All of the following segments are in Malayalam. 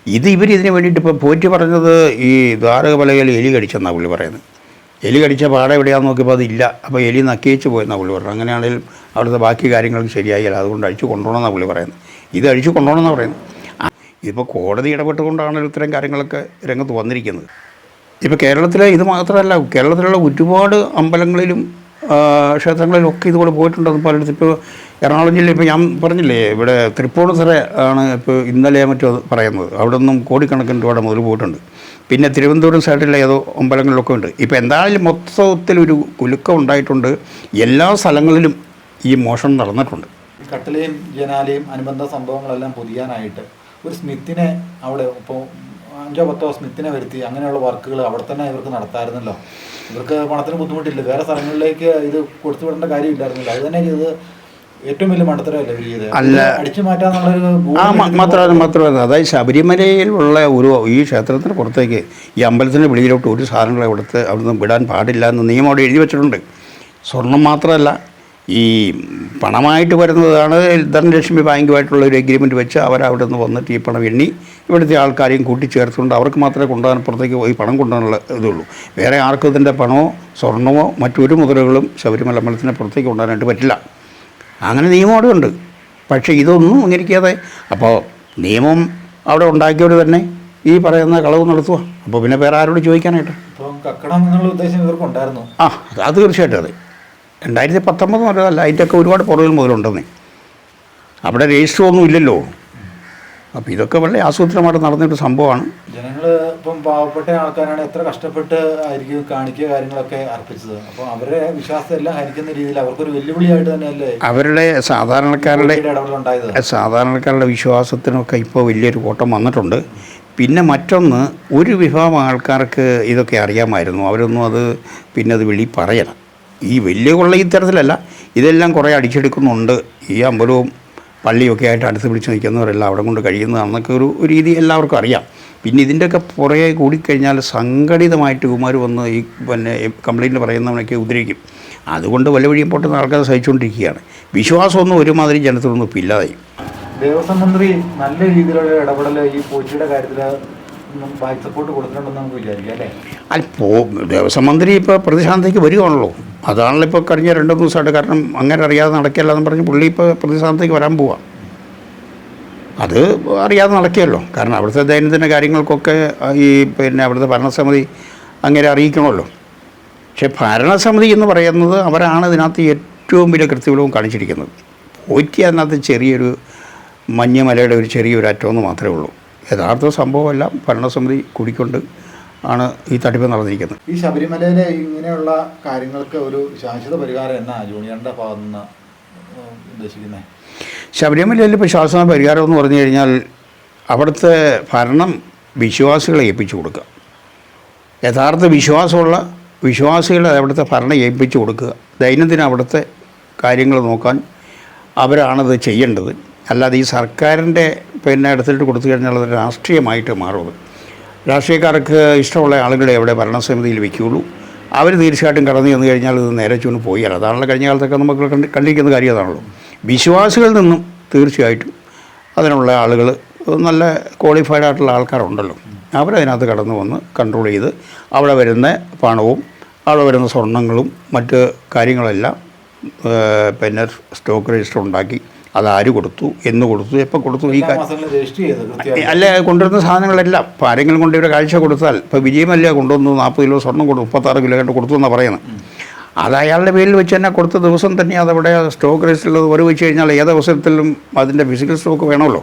ഇതിന് വേണ്ടിയിട്ട് ഇപ്പോൾ പോറ്റി പറഞ്ഞത് ഈ ദ്വാരകപലകയിൽ എലി കടിച്ചെന്നാണ് പുള്ളി പറയുന്നത്. എലി കടിച്ച പാട എവിടെയാണെന്ന് നോക്കിയപ്പോൾ അതില്ല. അപ്പോൾ എലി നക്കിയേച്ച് പോയെന്നാണ് പുള്ളി പറഞ്ഞത്. അങ്ങനെയാണെങ്കിൽ അവിടുത്തെ ബാക്കി കാര്യങ്ങൾക്ക് ശരിയായില്ല, അതുകൊണ്ട് അഴിച്ചു കൊണ്ടുപോകണമെന്നാണ് പുള്ളി പറയുന്നത്. ഇത് അഴിച്ചു കൊണ്ടുപോകണമെന്നാണ് പറയുന്നത്. ഇതിപ്പോൾ കോടതി ഇടപെട്ടുകൊണ്ടാണ് ഇത്തരം കാര്യങ്ങളൊക്കെ രംഗത്ത് വന്നിരിക്കുന്നത്. ഇപ്പോൾ കേരളത്തിലെ ഇത് മാത്രമല്ല, കേരളത്തിലുള്ള ഒരുപാട് അമ്പലങ്ങളിലും ക്ഷേത്രങ്ങളിലൊക്കെ ഇതുപോലെ പോയിട്ടുണ്ടെന്ന് പലയിടത്ത്. ഇപ്പോൾ എറണാകുളം ജില്ലയിൽ ഇപ്പോൾ ഞാൻ പറഞ്ഞില്ലേ, ഇവിടെ തൃപ്പൂണിത്തുറ ആണ് ഇപ്പോൾ ഇന്നലെ മറ്റോ പറയുന്നത്. അവിടെ നിന്നും കോടിക്കണക്കിന് രൂപയുടെ മുതൽ പോയിട്ടുണ്ട്. പിന്നെ തിരുവനന്തപുരം സൈഡിലെ ഏതോ അമ്പലങ്ങളിലൊക്കെ ഉണ്ട്. ഇപ്പോൾ എന്തായാലും മൊത്തത്തിലൊരു കുലുക്കം ഉണ്ടായിട്ടുണ്ട്. എല്ലാ സ്ഥലങ്ങളിലും ഈ മോഷണം നടന്നിട്ടുണ്ട്. കട്ടിലയും ജനാലയും അനുബന്ധ സംഭവങ്ങളെല്ലാം പൊതിയാനായിട്ട് ഒരു സ്മിത്തിനെ അവിടെ ഇപ്പോൾ 5-10 സ്മിത്തിനെ വരുത്തി അങ്ങനെയുള്ള വർക്കുകൾ അവിടെ തന്നെ ഇവർക്ക് നടത്താമായിരുന്നല്ലോ. ഇവർക്ക് പണത്തിന് ബുദ്ധിമുട്ടില്ല, വേറെ സ്ഥലങ്ങളിലേക്ക് ഇത് കൊടുത്തു വിടേണ്ട കാര്യമില്ലായിരുന്നല്ലോ. അത് തന്നെ ചെയ്ത് ഏറ്റവും വലിയ മണ്ടത്തരമല്ലേ ഇവർ ചെയ്ത് അല്ല അടിച്ചു മാറ്റാന്നുള്ളൊരു മാത്രമല്ല, അതായത് ശബരിമലയിലുള്ള ഈ ക്ഷേത്രത്തിന് പുറത്തേക്ക് ഈ അമ്പലത്തിൻ്റെ വെളിയിലോട്ട് ഒരു സാധനങ്ങൾ അവിടുന്ന് വിടാൻ പാടില്ല എന്ന് നിയമം അവിടെ എഴുതി വെച്ചിട്ടുണ്ട്. സ്വർണം മാത്രമല്ല, ഈ പണമായിട്ട് വരുന്നതാണ് ധനലക്ഷ്മി ബാങ്കുമായിട്ടുള്ള ഒരു എഗ്രിമെൻറ്റ് വെച്ച് അവരവിടെ നിന്ന് വന്നിട്ട് ഈ പണം എണ്ണി ഇവിടുത്തെ ആൾക്കാരെയും കൂട്ടിച്ചേർത്തുകൊണ്ട് അവർക്ക് മാത്രമേ കൊണ്ടുപോകാൻ പുറത്തേക്ക് ഈ പണം കൊണ്ടുപോകാനുള്ള ഇതുള്ളൂ. വേറെ ആർക്കും ഇതിൻ്റെ പണമോ സ്വർണമോ മറ്റൊരു മുതലുകളും ശബരിമല അമ്പലത്തിനെ പുറത്തേക്ക് കൊണ്ടുപോകാനായിട്ട് പറ്റില്ല. അങ്ങനെ നിയമം അവിടെ ഉണ്ട്. പക്ഷേ ഇതൊന്നും അംഗീകരിക്കാതെ അപ്പോൾ നിയമം അവിടെ ഉണ്ടാക്കിയവർ തന്നെ ഈ പറയുന്ന കളവ് നടത്തുക. അപ്പോൾ പിന്നെ വേറെ ആരോട് ചോദിക്കാനായിട്ട്? കക്കണം എന്നുള്ള ഉദ്ദേശം ഇവർക്കുണ്ടായിരുന്നു. അത് തീർച്ചയായിട്ടും അതെ. 2019 മുതലല്ല, അതിൻ്റെയൊക്കെ ഒരുപാട് പുറകിൽ മുതലുണ്ടെന്നേ. അവിടെ രജിസ്റ്റർ ഒന്നും ഇല്ലല്ലോ. അപ്പോൾ ഇതൊക്കെ വളരെ ആസൂത്രണമായിട്ട് നടന്നൊരു സംഭവമാണ്. ജനങ്ങൾ ഇപ്പം പാവപ്പെട്ട ആൾക്കാരാണ്, എത്ര കഷ്ടപ്പെട്ട് ആയിരിക്കും കാണിക്കുക കാര്യങ്ങളൊക്കെ അർപ്പിച്ചത്. അപ്പോൾ അവരുടെ വിശ്വാസം എല്ലാം ഹരിക്കുന്ന രീതിയിൽ അവർക്കൊരു വെല്ലുവിളിയായിട്ട് തന്നെയല്ലേ അവരുടെ സാധാരണക്കാരുടെ വിശ്വാസത്തിനൊക്കെ ഇപ്പോൾ വലിയൊരു കോട്ടം വന്നിട്ടുണ്ട്. പിന്നെ മറ്റൊന്ന്, ഒരു വിഭാഗം ആൾക്കാർക്ക് ഇതൊക്കെ അറിയാമായിരുന്നു. അവരൊന്നും അത് പിന്നെ അത് വെളി പറയണം. ഈ വലിയ കൊള്ള ഇത്തരത്തിലല്ല, ഇതെല്ലാം കുറേ അടിച്ചെടുക്കുന്നുണ്ട്. ഈ അമ്പലവും പള്ളിയൊക്കെ ആയിട്ട് അടുത്ത് പിടിച്ച് നിൽക്കുന്നവരെല്ലാം അവിടെ കൊണ്ട് കഴിയുന്നതാണെന്നൊക്കെ ഒരു രീതി എല്ലാവർക്കും അറിയാം. പിന്നെ ഇതിൻ്റെയൊക്കെ പുറകെ കൂടിക്കഴിഞ്ഞാൽ സംഘടിതമായിട്ട് കുമാർ വന്ന് ഈ പിന്നെ കംപ്ലയിൻറ്റ് പറയുന്നവനൊക്കെ ഉദ്രവിക്കും. അതുകൊണ്ട് വല്ല വഴിയും പൊട്ടുന്ന ആൾക്കാർ സഹിച്ചുകൊണ്ടിരിക്കുകയാണ്. വിശ്വാസമൊന്നും ഒരുമാതിരി ജനത്തിലൊന്നും ഇപ്പോൾ ഇല്ലാതായി. ദേവസ്വം മന്ത്രി നല്ല രീതിയിലുള്ള ഇടപെടൽ ഈ പോറ്റിയുടെ കാര്യത്തിൽ ബാക്ക് സപ്പോർട്ട് കൊടുത്തിട്ടുണ്ടെന്ന് നമുക്ക് വിചാരിക്കാം അല്ലേ? ദേവസ്വം മന്ത്രി ഇപ്പോൾ പ്രതിസ്ഥാനത്തേക്ക് വരികയാണല്ലോ. അതാണല്ലോ ഇപ്പോൾ കഴിഞ്ഞ 2 ദിവസമായിട്ട്. കാരണം അങ്ങനെ അറിയാതെ നടക്കില്ല എന്ന് പറഞ്ഞ് പുള്ളി ഇപ്പോൾ പ്രതിസ്ഥാനത്തേക്ക് വരാൻ പോവാം. അത് അറിയാതെ നടക്കുകയല്ലോ. കാരണം അവിടുത്തെ ദൈനംദിന കാര്യങ്ങൾക്കൊക്കെ ഈ പിന്നെ അവിടുത്തെ ഭരണസമിതി അങ്ങനെ അറിയിക്കണമല്ലോ. പക്ഷേ ഭരണസമിതി എന്ന് പറയുന്നത് അവരാണ് ഇതിനകത്ത് ഏറ്റവും വലിയ കൃത്യവിലവും കാണിച്ചിരിക്കുന്നത്. പോറ്റി അതിനകത്ത് ചെറിയൊരു മഞ്ഞമലയുടെ ഒരു ചെറിയൊരു അറ്റമെന്ന് മാത്രമേ ഉള്ളൂ. യഥാർത്ഥ സംഭവമെല്ലാം ഭരണസമിതി കൂടിക്കൊണ്ട് ആണ് ഈ തട്ടിപ്പ് നടന്നിരിക്കുന്നത്. ഈ ശബരിമലയിലെ ഇങ്ങനെയുള്ള കാര്യങ്ങൾക്ക് ഒരു ശാശ്വത പരിഹാരം എന്നാ ജൂനിയറിൻ്റെ ഭാഗത്തു നിന്ന് ഉദ്ദേശിക്കുന്നത്? ശബരിമലയിൽ ഇപ്പോൾ ശാശ്വത പരിഹാരം എന്ന് പറഞ്ഞു കഴിഞ്ഞാൽ അവിടുത്തെ ഭരണം വിശ്വാസികളെ ഏൽപ്പിച്ചു കൊടുക്കുക. യഥാർത്ഥ വിശ്വാസമുള്ള വിശ്വാസികളെ അവിടുത്തെ ഭരണം ഏൽപ്പിച്ചു കൊടുക്കുക. ദൈനംദിനം അവിടുത്തെ കാര്യങ്ങൾ നോക്കാൻ അവരാണത് ചെയ്യേണ്ടത്. അല്ലാതെ ഈ സർക്കാരിൻ്റെ പിന്നെ എടുത്തിട്ട് കൊടുത്തു കഴിഞ്ഞാൽ അത് രാഷ്ട്രീയമായിട്ട് മാറും. രാഷ്ട്രീയക്കാർക്ക് ഇഷ്ടമുള്ള ആളുകളെ അവിടെ ഭരണസമിതിയിൽ വയ്ക്കുകയുള്ളൂ. അവർ തീർച്ചയായിട്ടും കടന്നു ചെന്ന് കഴിഞ്ഞാൽ ഇത് നേരെ ചൂന്ന് പോയാൽ അതാണല്ലോ കഴിഞ്ഞ കാലത്തൊക്കെ നമുക്ക് കണ്ടിരിക്കുന്ന കാര്യം. അതാണല്ലോ വിശ്വാസികളിൽ നിന്നും തീർച്ചയായിട്ടും അതിനുള്ള ആളുകൾ, നല്ല ക്വാളിഫൈഡ് ആയിട്ടുള്ള ആൾക്കാരുണ്ടല്ലോ, അവരതിനകത്ത് കടന്നു വന്ന് കൺട്രോൾ ചെയ്ത് അവിടെ വരുന്ന പണവും അവിടെ വരുന്ന സ്വർണ്ണങ്ങളും മറ്റ് കാര്യങ്ങളെല്ലാം പിന്നെ സ്റ്റോക്ക് രജിസ്റ്റർ ഉണ്ടാക്കി അതാര് കൊടുത്തു, എന്ന് കൊടുത്തു, എപ്പോൾ കൊടുത്തു, ഈ അല്ല കൊണ്ടുവരുന്ന സാധനങ്ങളെല്ലാം ഇപ്പോൾ ആരെങ്കിലും കൊണ്ട് ഇവരെ കാഴ്ച കൊടുത്താൽ, ഇപ്പോൾ വിജയമല്ല കൊണ്ടുവന്നു 40 കിലോ സ്വർണ്ണം കൊടുത്തു, 36 കിലോ കണ്ട് കൊടുത്തു എന്നാണ് പറയുന്നത്. അത് അയാളുടെ പേരിൽ വെച്ച് തന്നെ കൊടുത്ത ദിവസം തന്നെ അതവിടെ സ്റ്റോക്ക് രജിസ്റ്ററിൽ വരെ വെച്ച് കഴിഞ്ഞാൽ ഏത് അവസരത്തിലും അതിൻ്റെ ഫിസിക്കൽ സ്റ്റോക്ക് വേണമല്ലോ.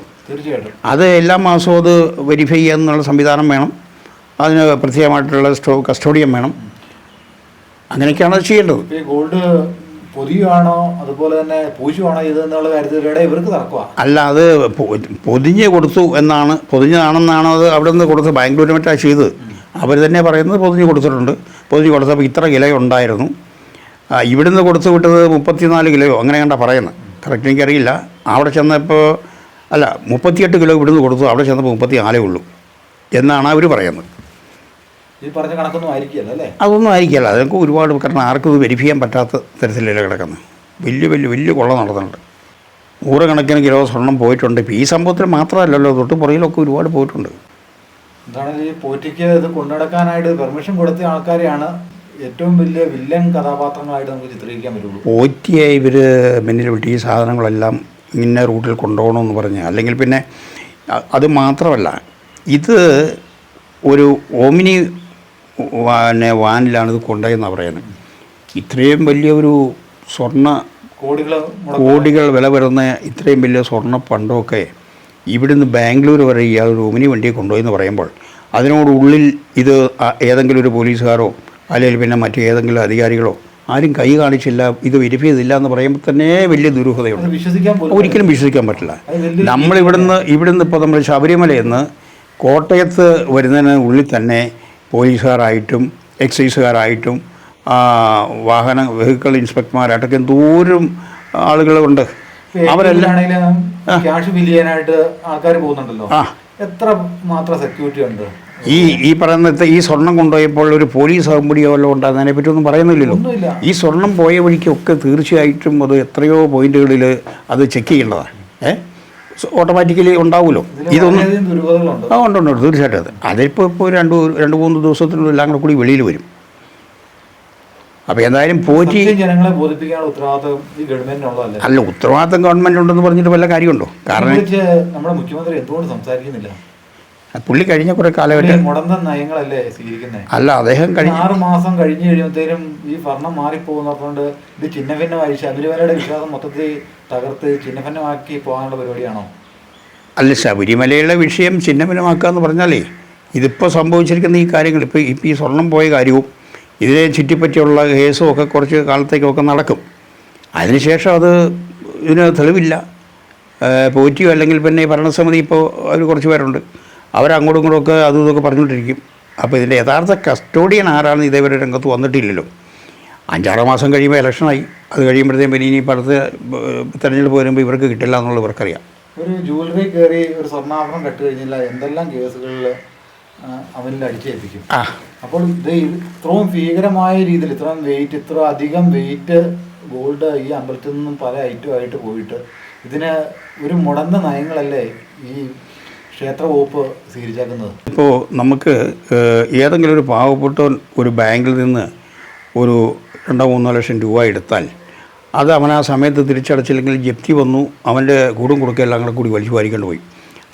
അത് എല്ലാ മാസവും അത് വെരിഫൈ ചെയ്യാനുള്ള സംവിധാനം വേണം. അതിന് പ്രത്യേകമായിട്ടുള്ള കസ്റ്റോഡിയം വേണം. അങ്ങനെയൊക്കെയാണ് അത് ചെയ്യേണ്ടത്. ഗോൾഡ് പൊതിയുവാണോ അതുപോലെ തന്നെ പൂശുവാണോ ഇതെന്നുള്ള കാര്യത്തിലൂടെ ഇവർക്ക് തർക്കമാണ്. അല്ല, അത് പൊതിഞ്ഞ് കൊടുത്തു എന്നാണ്, പൊതിഞ്ഞതാണെന്നാണ് അത് അവിടെ നിന്ന് കൊടുത്ത് ബാംഗ്ലൂർ മറ്റാ ചെയ്തത്. അവർ തന്നെ പറയുന്നത് പൊതിഞ്ഞ് കൊടുത്തിട്ടുണ്ട്. പൊതിഞ്ഞ് കൊടുത്തപ്പോൾ ഇത്ര കിലോ ഉണ്ടായിരുന്നു. ഇവിടുന്ന് കൊടുത്തു വിട്ടത് 34 കിലോയോ അങ്ങനെ കണ്ടാ പറയുന്നത്. കറക്റ്റ് എനിക്കറിയില്ല. അവിടെ ചെന്നപ്പോൾ 38 കിലോ ഇവിടുന്ന് കൊടുത്തു, അവിടെ ചെന്നപ്പോൾ 34 ഉള്ളൂ എന്നാണ് അവർ പറയുന്നത്. ഈ പറഞ്ഞ കണക്കൊന്നും ആയിരിക്കില്ല അല്ലേ? അതൊന്നും ആയിരിക്കില്ല. അതൊക്കെ ഒരുപാട്, കാരണം ആർക്കും ഇത് വെരിഫൈ ചെയ്യാൻ പറ്റാത്ത തരത്തിലല്ല കിടക്കുന്നത്. വലിയ കൊള്ള നടന്നിട്ടുണ്ട്. 100 കണക്കിന് കിലോ സ്വർണം പോയിട്ടുണ്ട്. ഇപ്പോൾ ഈ സംഭവത്തിൽ മാത്രമല്ലല്ലോ, തൊട്ട് പുറകിലൊക്കെ ഒരുപാട് പോയിട്ടുണ്ട്. എന്താണെങ്കിൽ ഈ പോറ്റിക്ക് ഇത് കൊണ്ടുനടക്കാനായിട്ട് പെർമിഷൻ കൊടുത്ത ആൾക്കാരെയാണ് ഏറ്റവും വലിയ വില്ലൻ കഥാപാത്രങ്ങളായിട്ട് നമുക്ക് ചിത്രീകരിക്കാൻ പറ്റുള്ളൂ. പോറ്റിയെ ഇവർ മുന്നിൽ വിട്ട് ഈ സാധനങ്ങളെല്ലാം ഇന്ന റൂട്ടിൽ കൊണ്ടുപോകണമെന്ന് പറഞ്ഞ്, അല്ലെങ്കിൽ പിന്നെ അത് മാത്രമല്ല, ഇത് ഒരു ഓമിനി വാനിലാണ് ഇത് കൊണ്ടുപോയെന്നാണ് പറയുന്നത്. ഇത്രയും വലിയ ഒരു കോടികൾ വില വരുന്ന ഇത്രയും വലിയ സ്വർണ്ണ പണ്ടമൊക്കെ ഇവിടുന്ന് ബാംഗ്ലൂർ വരെ ഇയാൾ ഒരു ഓമിനി വണ്ടിയെ കൊണ്ടുപോയെന്ന് പറയുമ്പോൾ അതിനോടുള്ളിൽ ഇത് ഏതെങ്കിലും ഒരു പോലീസുകാരോ അല്ലെങ്കിൽ പിന്നെ മറ്റേതെങ്കിലും അധികാരികളോ ആരും കൈ കാണിച്ചില്ല, ഇത് വെരിഫൈ ചെയ്തില്ല എന്ന് പറയുമ്പോൾ തന്നെ വലിയ ദുരൂഹതയുണ്ട്. ഒരിക്കലും വിശ്വസിക്കാൻ പറ്റില്ല. ഇവിടുന്ന് ഇപ്പോൾ നമ്മൾ ശബരിമലയിൽ നിന്ന് കോട്ടയത്ത് വരുന്നതിന് ഉള്ളിൽ തന്നെ പോലീസുകാരായിട്ടും എക്സൈസുകാരായിട്ടും വെഹിക്കിൾ ഇൻസ്പെക്ടർമാരായിട്ടൊക്കെ എന്തോരം ആളുകളുണ്ട്. അവരെല്ലാം ക്യാഷ് ബില്ല് ചെയ്യാനായിട്ട് ആൾക്കാർ പോകുന്നുണ്ടല്ലോ. എത്ര മാത്രം സെക്യൂരിറ്റി ഉണ്ട്? ഈ പറയുന്ന ഈ സ്വർണം കൊണ്ടുപോയപ്പോൾ ഒരു പോലീസ് അകമ്പടിയോ വല്ലതും ഉണ്ട്, അതിനെപ്പറ്റി ഒന്നും പറയുന്നില്ലല്ലോ. ഈ സ്വർണം പോയ വഴിക്കൊക്കെ തീർച്ചയായിട്ടും അത് എത്രയോ പോയിന്റുകളിൽ അത് ചെക്ക് ചെയ്യേണ്ടതാണ്. ഓട്ടോമാറ്റിക്കലി ഉണ്ടാവുമല്ലോ. ഇതൊന്നും ഉണ്ട് തീർച്ചയായിട്ടും. അതിപ്പോൾ രണ്ട് മൂന്ന് ദിവസത്തിനുള്ളിൽ എല്ലാം കൂടി വെളിയിൽ വരും. അപ്പോൾ എന്തായാലും പോറ്റി ജനങ്ങളെ ബോധിപ്പിക്കാനുള്ള ഉത്തരവാദിത്വം ഈ ഗവൺമെന്റിനുള്ളതല്ലേ? അല്ല, ഉത്തരവാദിത്വം ഗവൺമെന്റ് ഉണ്ടെന്ന് പറഞ്ഞിട്ട് വല്ല കാര്യമുണ്ടോ? കാരണം നമ്മുടെ മുഖ്യമന്ത്രി എന്തുകൊണ്ട് സംസാരിക്കുന്നില്ല? പുള്ളി കഴിഞ്ഞ കുറെ കാലഘട്ടം മുടന്തൻ നയങ്ങളല്ലേ സ്വീകരിക്കുന്നത്? അല്ല, അദ്ദേഹം 6 മാസം കഴിഞ്ഞ് കഴിയുമ്പോഴത്തേനും ഈ ഭരണം മാറിപ്പോകുന്നതുകൊണ്ട് ഇത് ചിഹ്നഭിന്നമായി ശബരിമലയുടെ വിശ്വാസം മൊത്തത്തിൽ തകർത്ത് ചിഹ്നഭിന്നമാക്കി പോകാനുള്ള പരിപാടിയാണോ? അല്ല, ശബരിമലയുടെ വിഷയം ചിഹ്നഭിന്നമാക്കുക എന്ന് പറഞ്ഞാലേ ഇതിപ്പോൾ സംഭവിച്ചിരിക്കുന്ന ഈ കാര്യങ്ങൾ ഇപ്പോൾ ഈ സ്വർണം പോയ കാര്യവും ഇതിനെ ചുറ്റിപ്പറ്റിയുള്ള കേസും ഒക്കെ കുറച്ച് കാലത്തേക്കൊക്കെ നടക്കും. അതിനുശേഷം ഇതിന് തെളിവില്ല. പോറ്റിയോ അല്ലെങ്കിൽ പിന്നെ ഭരണസമിതി ഇപ്പോൾ അവർ കുറച്ച് പേരുണ്ട്, അവരങ്ങോട്ടും ഇങ്ങോട്ടുമൊക്കെ അതും ഇതൊക്കെ പറഞ്ഞുകൊണ്ടിരിക്കും. അപ്പോൾ ഇതിൻ്റെ യഥാർത്ഥ കസ്റ്റോഡിയൻ ആരാണെന്ന് ഇതേവരെ രംഗത്ത് വന്നിട്ടില്ലല്ലോ. 5-6 മാസം കഴിയുമ്പോൾ ഇലക്ഷനായി, അത് കഴിയുമ്പോഴത്തേക്കും പിന്നെ ഇനി അടുത്ത തെരഞ്ഞെടുപ്പ് വരുമ്പോൾ ഇവർക്ക് കിട്ടില്ല എന്നുള്ളത് ഇവർക്കറിയാം. ഒരു ജ്വല്ലറി കയറി ഒരു സ്വർണ്ണാഭരണം കെട്ട് കഴിഞ്ഞില്ല എന്തെല്ലാം കേസുകളിൽ അവനിൽ അടിച്ചേൽപ്പിക്കും. അപ്പോൾ ഇത് ഇത്രയും ഭീകരമായ രീതിയിൽ ഇത്ര അധികം വെയിറ്റ് ഗോൾഡ് ഈ അമ്പലത്തിൽ നിന്നും പല ഐറ്റമായിട്ട് പോയിട്ട് ഇതിന് ഒരു മുടന്ന നയങ്ങളല്ലേ ഈ ക്ഷേത്ര വകുപ്പ് സ്വീകരിച്ചേക്കുന്നത്? ഇപ്പോൾ നമുക്ക് ഏതെങ്കിലും ഒരു പാവപ്പെട്ട ഒരു ബാങ്കിൽ നിന്ന് ഒരു 2-3 ലക്ഷം രൂപ എടുത്താൽ അത് അവൻ ആ സമയത്ത് തിരിച്ചടച്ചില്ലെങ്കിൽ ജപ്തി വന്നു, അവൻ്റെ കൂടും കൊടുക്കെല്ലാം കൂടി വലിച്ചു വാരിക്കൊണ്ട് പോയി.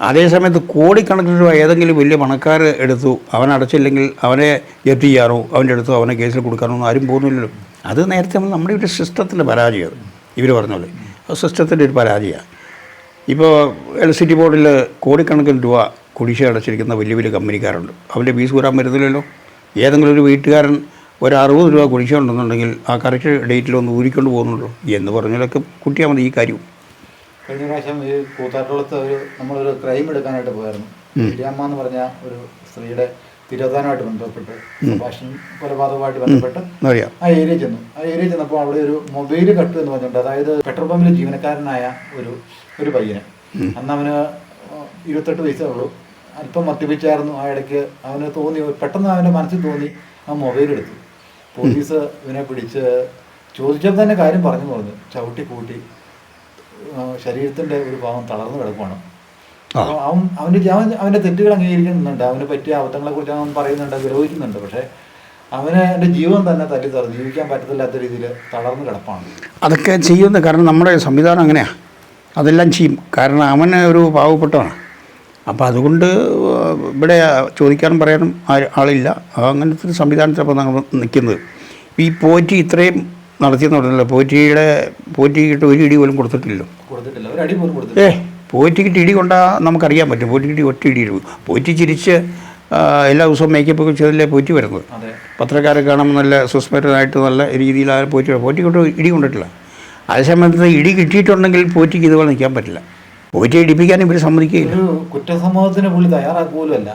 അതേസമയത്ത് കോടിക്കണക്കിന് രൂപ ഏതെങ്കിലും വലിയ പണക്കാർ എടുത്തു, അവൻ അടച്ചില്ലെങ്കിൽ അവനെ ജപ്തി ചെയ്യാനോ അവൻ്റെ അടുത്തോ അവനെ കേസിൽ കൊടുക്കാനോ ഒന്നും ആരും പോകുന്നില്ലല്ലോ. അത് നേരത്തെ നമ്മുടെ ഒരു സിസ്റ്റത്തിൻ്റെ പരാജയം. ഇവർ പറഞ്ഞ പോലെ അത് സിസ്റ്റത്തിൻ്റെ ഒരു പരാജയമാണ്. ഇപ്പോൾ ഇലക്ട്രിസിറ്റി ബോർഡിൽ കോടിക്കണക്കിന് രൂപ കുടിശ്ശിക അടച്ചിരിക്കുന്ന വലിയ വലിയ കമ്പനിക്കാരുണ്ട്. അവൻ്റെ ഫീസ് കൂരാൻ വരുന്നില്ലല്ലോ. ഏതെങ്കിലും ഒരു വീട്ടുകാരൻ ഒരു 60 രൂപ കുടിശ്ശിക ഉണ്ടെന്നുണ്ടെങ്കിൽ ആ കറക്റ്റ് ഡേറ്റിലൊന്ന് ഊരിക്കൊണ്ട് പോകുന്നുള്ളൂ എന്ന് പറഞ്ഞാലൊക്കെ കുട്ടിയാൽ മതി ഈ കാര്യം. കഴിഞ്ഞ പ്രാവശ്യം ഈ കൂത്താട്ടുകുളത്ത് നമ്മളൊരു ക്രൈം എടുക്കാനായിട്ട് പോയായിരുന്നു. ശരിയമ്മ എന്ന് പറഞ്ഞ ഒരു സ്ത്രീയുടെ തിരോധാനമായിട്ട് ബന്ധപ്പെട്ട് ഭാഷണം കൊലപാതകമായിട്ട് ബന്ധപ്പെട്ട് ആ ഏരിയ ചെന്നപ്പോൾ അവിടെ ഒരു മൊബൈൽ കട്ട് എന്ന് പറഞ്ഞിട്ടുണ്ട്. അതായത് പെട്രോൾ പമ്പിലെ ജീവനക്കാരനായ ഒരു പയ്യന്, അന്ന് അവന് 28 വയസ്സേ ഉള്ളൂ, അല്പം മദ്യപിച്ചായിരുന്നു. ആ ഇടയ്ക്ക് അവന് പെട്ടെന്ന് അവൻ്റെ മനസ്സിൽ തോന്നി ആ മൊബൈൽ എടുത്തു. പോലീസ് ഇവനെ പിടിച്ച് ചോദിച്ചപ്പോൾ തന്നെ കാര്യം പറഞ്ഞു ചവിട്ടി കൂട്ടി ശരീരത്തിൻ്റെ ഒരു ഭാഗം തളർന്നു കിടക്കുവാണ്. അവൻ്റെ തെറ്റുകൾ അംഗീകരിക്കുന്നുണ്ട്, അവന് പറ്റിയ അബദ്ധങ്ങളെ കുറിച്ച് അവൻ പറയുന്നുണ്ട്, വിരോധിക്കുന്നുണ്ട്. പക്ഷേ അവന് എൻ്റെ ജീവൻ തന്നെ ജീവിക്കാൻ പറ്റത്തില്ലാത്ത രീതിയിൽ തളർന്നു കിടപ്പാണ്. അതൊക്കെ ചെയ്യുന്നത് കാരണം നമ്മുടെ സംവിധാനം അങ്ങനെയാണ്, അതെല്ലാം ചെയ്യും. കാരണം അവന് ഒരു പാവപ്പെട്ടവനാണ്. അപ്പോൾ അതുകൊണ്ട് ഇവിടെ ചോദിക്കാനും പറയാനും ആളില്ല. അങ്ങനത്തെ ഒരു സംവിധാനത്തിലപ്പോൾ നമ്മൾ നിൽക്കുന്നത്. ഈ പോറ്റി ഇത്രയും നടത്തിയെന്ന് പറഞ്ഞല്ലോ, പോറ്റിക്കിട്ട് ഒരു ഇടി പോലും കൊടുത്തിട്ടില്ലല്ലോ. പോറ്റിക്കിട്ട് ഇടി കൊണ്ടാൽ നമുക്കറിയാൻ പറ്റും. പോറ്റിക്കിട്ട് ഒറ്റ ഇടി ഇടും. പോറ്റി ചിരിച്ച് എല്ലാ ദിവസവും മേക്കപ്പ് ഒക്കെ ചെയ്തല്ലേ പോറ്റി വരുന്നത്. പത്രക്കാരെ കാണുമ്പോൾ നല്ല സുസ്മരനായിട്ട് നല്ല രീതിയിൽ ആ പോറ്റിക്കിട്ട് ഇടി കൊണ്ടിട്ടില്ല. അതേസമയത്ത് ഇടി കിട്ടിയിട്ടുണ്ടെങ്കിൽ പോറ്റിക്ക് ഇതുപോലെ നിൽക്കാൻ പറ്റില്ല. പോറ്റിയെ ഇടിപ്പിക്കാൻ ഇവർ സമ്മതിക്കുകയില്ല. കുറ്റസമ്മതത്തിന് പുള്ളി തയ്യാറാക്കുമല്ല,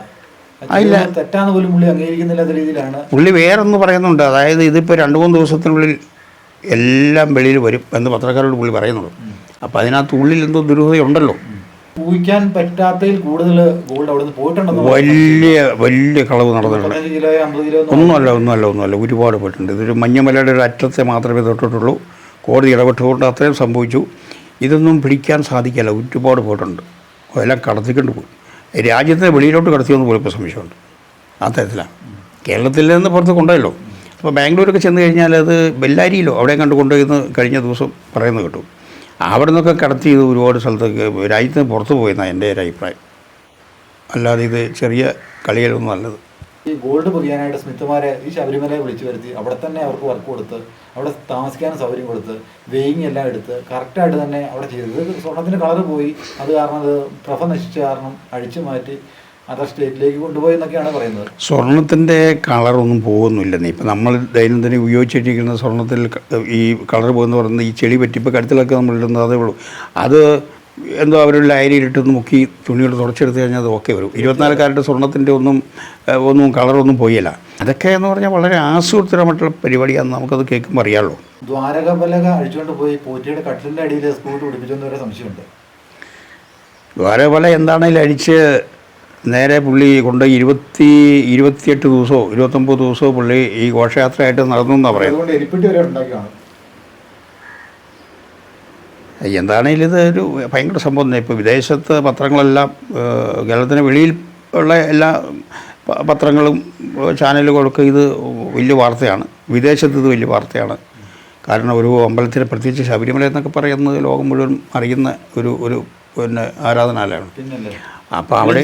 തെറ്റാന്ന് പോലും പുള്ളി അംഗീകരിക്കുന്നില്ലാത്ത രീതിയിലാണ്. പുള്ളി വേറൊന്ന് പറയുന്നുണ്ട്. അതായത് ഇതിപ്പോൾ 2-3 ദിവസത്തിനുള്ളിൽ എല്ലാം വെളിയിൽ വരും എന്ന് പത്രക്കാരോട് പുള്ളി പറയുന്നുള്ളൂ. അപ്പോൾ അതിനകത്ത് ഉള്ളിൽ എന്തോ ദുരൂഹതയുണ്ടല്ലോ. ഊഹിക്കാൻ പറ്റാത്തതിൽ കൂടുതൽ ഗോൾഡ് അവിടെ നിന്ന് പോയിട്ടുണ്ടെന്ന് വലിയ കളവ് നടന്നിട്ടുണ്ട്. ഒന്നുമല്ല ഒരുപാട് പോയിട്ടുണ്ട്. ഇതൊരു മഞ്ഞമലയുടെ ഒരു അറ്റത്തെ മാത്രമേ തൊട്ടിട്ടുള്ളൂ. കോടതി ഇടപെട്ടുകൊണ്ട് അത്രയും സംഭവിച്ചു. ഇതൊന്നും പിടിക്കാൻ സാധിക്കില്ല. ഒരുപാട് പോയിട്ടുണ്ട്. അതെല്ലാം കടത്തിക്കൊണ്ട് പോയി. രാജ്യത്തെ വെളിയിലോട്ട് കടത്തിയെന്ന് പോലും ഇപ്പോൾ സംശയമുണ്ട്. ആ തരത്തിലാണ്. കേരളത്തിൽ നിന്ന് പുറത്ത് കൊണ്ടുപോയല്ലോ. അപ്പോൾ ബാംഗ്ലൂരൊക്കെ ചെന്ന് കഴിഞ്ഞാൽ അത് ബെല്ലാരിയിലോ അവിടെ കണ്ട് കൊണ്ടുപോയെന്ന് കഴിഞ്ഞ ദിവസം പറയുന്നത് കേട്ടു. അവിടെ നിന്നൊക്കെ കടത്തി ഇത് ഒരുപാട് സ്ഥലത്തൊക്കെ രാജ്യത്തിന് പുറത്ത് പോയെന്നാണ് എൻ്റെ ഒരു അഭിപ്രായം. അല്ലാതെ ഇത് ചെറിയ കളികളൊന്നും നല്ലത്. ഈ ഗോൾഡ് പൊതിയാനായിട്ട് സ്മിത്തുമാരെ ഈ ശബരിമലയെ വിളിച്ചു വരുത്തി അവിടെ തന്നെ അവർക്ക് വർക്ക് കൊടുത്ത് അവിടെ താമസിക്കാനും സൗകര്യം കൊടുത്ത് വെയിങ് എല്ലാം എടുത്ത് കറക്റ്റായിട്ട് തന്നെ അവിടെ ചെയ്തത്. ഇത് സ്വർണ്ണത്തിൻ്റെ കളറ് പോയി, അത് കാരണം അത് പ്രഭ നശിച്ച കാരണം അഴിച്ചു മാറ്റി അതർ സ്റ്റേറ്റിലേക്ക് കൊണ്ടുപോയി എന്നൊക്കെയാണ് പറയുന്നത്. സ്വർണത്തിൻ്റെ കളറൊന്നും പോകുന്നില്ലെന്നേ. ഇപ്പം നമ്മൾ ദൈനംദിനം ഉപയോഗിച്ചിരിക്കുന്ന സ്വർണ്ണത്തിൽ ഈ കളർ പോകുന്ന പറയുന്നത് ഈ ചെളി പറ്റിപ്പോൾ കഴുത്തിലൊക്കെ നമ്മൾ ഇടുന്നത് അതേ ഉള്ളൂ. അത് എന്തോ അവരുടെ ലൈനിലിട്ടൊന്ന് മുക്കി തുണിയോട് തുടച്ചെടുത്ത് കഴിഞ്ഞാൽ അത് ഓക്കെ വരും. 24 കാരറ്റ് സ്വർണ്ണത്തിൻ്റെ ഒന്നും കളറൊന്നും പോയില്ല. അതൊക്കെ എന്ന് പറഞ്ഞാൽ വളരെ ആസൂത്രിതമായിട്ടുള്ള പരിപാടിയാണെന്ന് നമുക്കത് കേൾക്കുമ്പോൾ അറിയാമല്ലോ. ദ്വാരകപലക അഴിച്ചുകൊണ്ട് പോയി പോറ്റിയുടെ കട്ടിലിൻ്റെ അടിയിൽ സ്കൂട്ട് പിടിപ്പിച്ചെന്ന് വരെ സംശയമുണ്ട്. ദ്വാരകപല എന്താണെങ്കിലും അഴിച്ച് നേരെ പുള്ളി കൊണ്ട് 28 ദിവസമോ 29 ദിവസമോ പുള്ളി ഈ ഘോഷയാത്രയായിട്ട് നടന്നു എന്നാണ് പറയുന്നത്. എലിപ്പെട്ടി വരെ ഉണ്ടാക്കിയാണ്. എന്താണെങ്കിലും ഇത് ഒരു ഭയങ്കര സംഭവം തന്നെ. ഇപ്പോൾ വിദേശത്ത് പത്രങ്ങളെല്ലാം കേരളത്തിന് വെളിയിൽ ഉള്ള എല്ലാ പത്രങ്ങളും ചാനലുകളൊക്കെ ഇത് വലിയ വാർത്തയാണ്. വിദേശത്ത് ഇത് വലിയ വാർത്തയാണ്. കാരണം ഒരു അമ്പലത്തിന്, പ്രത്യേകിച്ച് ശബരിമല എന്നൊക്കെ പറയുന്നത് ലോകം മുഴുവൻ അറിയുന്ന ഒരു പിന്നെ ആരാധനാലയമാണ്. അപ്പോൾ അവിടെ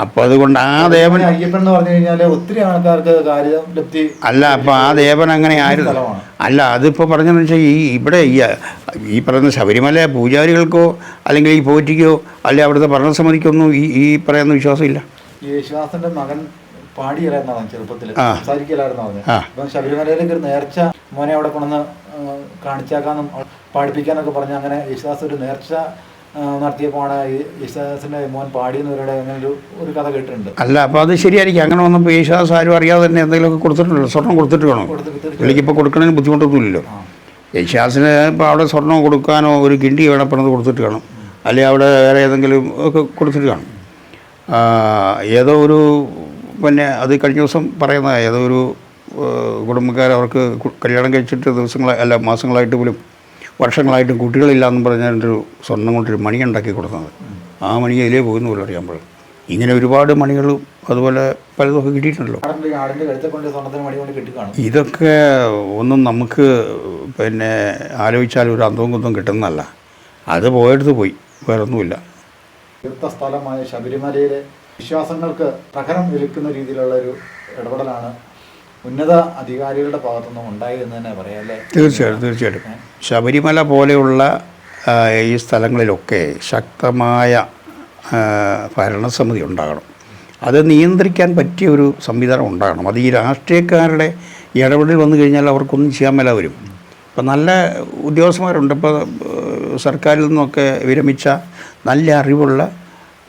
അപ്പോൾ അതുകൊണ്ട് ആ ദേവൻ അയ്യപ്പൻ എന്ന് പറഞ്ഞു കഴിഞ്ഞാൽ ഒത്തിരി ആൾക്കാർക്ക് കാര്യലബ്ധി അല്ല. അപ്പോൾ ആ ദേവൻ അങ്ങനെ ആയിരുന്നു അല്ല. അതിപ്പോൾ പറഞ്ഞതെന്ന് വെച്ചാൽ ഇവിടെ ഈ പറയുന്ന ശബരിമല പൂജാരികൾക്കോ അല്ലെങ്കിൽ ഈ പോറ്റിക്കോ അല്ലെങ്കിൽ അവിടുത്തെ ഭരണസമിതിക്കൊന്നും ഈ പറയുന്ന വിശ്വാസമില്ല. ഈ യേശുദാസന്റെ മകൻ പാടിയല്ലായിരുന്നു ചെറുപ്പത്തിൽ, സംസാരിക്കലായിരുന്നു പറഞ്ഞത്. അപ്പം ശബരിമലയിലേക്ക് ഒരു നേർച്ച മോനെ അവിടെ കൊണ്ടുവന്ന് കാണിച്ചാക്കാന്നും പാടിപ്പിക്കാനൊക്കെ പറഞ്ഞ് അങ്ങനെ യേശുദാസ് ഒരു നേർച്ച നടത്തിയപ്പോഴാണ് യേശുദാസിന്റെ മോൻ പാടിയെന്നവരുടെ അങ്ങനെ ഒരു കഥ കേട്ടിട്ടുണ്ട്. അല്ല, അപ്പോൾ അത് ശരിയായിരിക്കും. അങ്ങനെ വന്നപ്പോൾ യേശുദാസ് ആരും അറിയാതെ തന്നെ എന്തെങ്കിലുമൊക്കെ കൊടുത്തിട്ടുണ്ടല്ലോ. സ്വർണം കൊടുത്തിട്ട് വേണം. പുള്ളിക്കിപ്പോൾ കൊടുക്കണതിന് ബുദ്ധിമുട്ടൊന്നുമില്ലല്ലോ. യേശുദാസിന് ഇപ്പോൾ അവിടെ സ്വർണം കൊടുക്കാനോ ഒരു കിണ്ടി വേണപ്പെടുന്നത് കൊടുത്തിട്ട് കാണും, അല്ലെങ്കിൽ അവിടെ വേറെ ഏതെങ്കിലും ഒക്കെ കൊടുത്തിട്ട് കാണും. ഏതോ ഒരു പിന്നെ അത് കഴിഞ്ഞ ദിവസം പറയുന്ന ഏതോ ഒരു കുടുംബക്കാർ അവർക്ക് കല്യാണം കഴിച്ചിട്ട് മാസങ്ങളായിട്ട് പോലും വർഷങ്ങളായിട്ടും കുട്ടികളില്ലാന്നും പറഞ്ഞൊരു സ്വർണ്ണം കൊണ്ടൊരു മണി ഉണ്ടാക്കി കൊടുക്കുന്നത്. ആ മണി അതിലേ പോകുന്ന പോലും അറിയാമ്പോൾ ഇങ്ങനെ ഒരുപാട് മണികളും അതുപോലെ പലതൊക്കെ കിട്ടിയിട്ടുണ്ടല്ലോ. ഇതൊക്കെ ഒന്നും നമുക്ക് പിന്നെ ആലോചിച്ചാൽ ഒരു അന്തവും കുന്തവും കിട്ടുന്നതല്ല. അത് പോയെടുത്ത് പോയി, വേറൊന്നുമില്ല. സ്ഥലമായ ശബരിമലയിലെ വിശ്വാസങ്ങൾക്ക് പ്രഹരം ഏൽക്കുന്ന രീതിയിലുള്ള ഒരു ഇടപെടലാണ് ഉന്നത അധികാരികളുടെ ഭാഗത്തുനിന്നും ഉണ്ടായി എന്ന് തന്നെ പറയാം അല്ലേ? തീർച്ചയായിട്ടും. ശബരിമല പോലെയുള്ള ഈ സ്ഥലങ്ങളിലൊക്കെ ശക്തമായ ഭരണസമിതി ഉണ്ടാകണം. അത് നിയന്ത്രിക്കാൻ പറ്റിയ ഒരു സംവിധാനം ഉണ്ടാകണം. അത് ഈ രാഷ്ട്രീയക്കാരുടെ ഇടപെടൽ വന്നു കഴിഞ്ഞാൽ അവർക്കൊന്നും ചെയ്യാൻ മേല വരും. ഇപ്പം നല്ല ഉദ്യോഗസ്ഥന്മാരുണ്ട്. ഇപ്പോൾ സർക്കാരിൽ നിന്നൊക്കെ വിരമിച്ച നല്ല അറിവുള്ള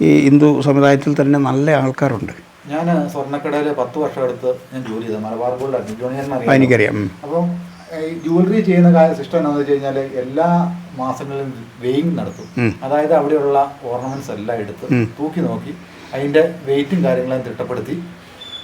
ഈ ഹിന്ദു സമുദായത്തിൽ തന്നെ നല്ല ആൾക്കാരുണ്ട്. ഞാൻ സ്വർണ്ണക്കടയിൽ 10 വർഷം എടുത്ത് ഞാൻ ജോലി ചെയ്തത് മലബാർ ഗോൾഡായിരുന്നു. ജോണിയറിന് എനിക്കറിയാം. അപ്പം ഈ ജുവലറി ചെയ്യുന്ന സിസ്റ്റം എന്താണെന്ന് വെച്ച് കഴിഞ്ഞാൽ എല്ലാ മാസങ്ങളിലും വെയിങ് നടത്തും. അതായത് അവിടെയുള്ള ഓർണമെന്റ്സ് എല്ലാം എടുത്ത് തൂക്കി നോക്കി അതിൻ്റെ വെയിറ്റും കാര്യങ്ങളും തിട്ടപ്പെടുത്തി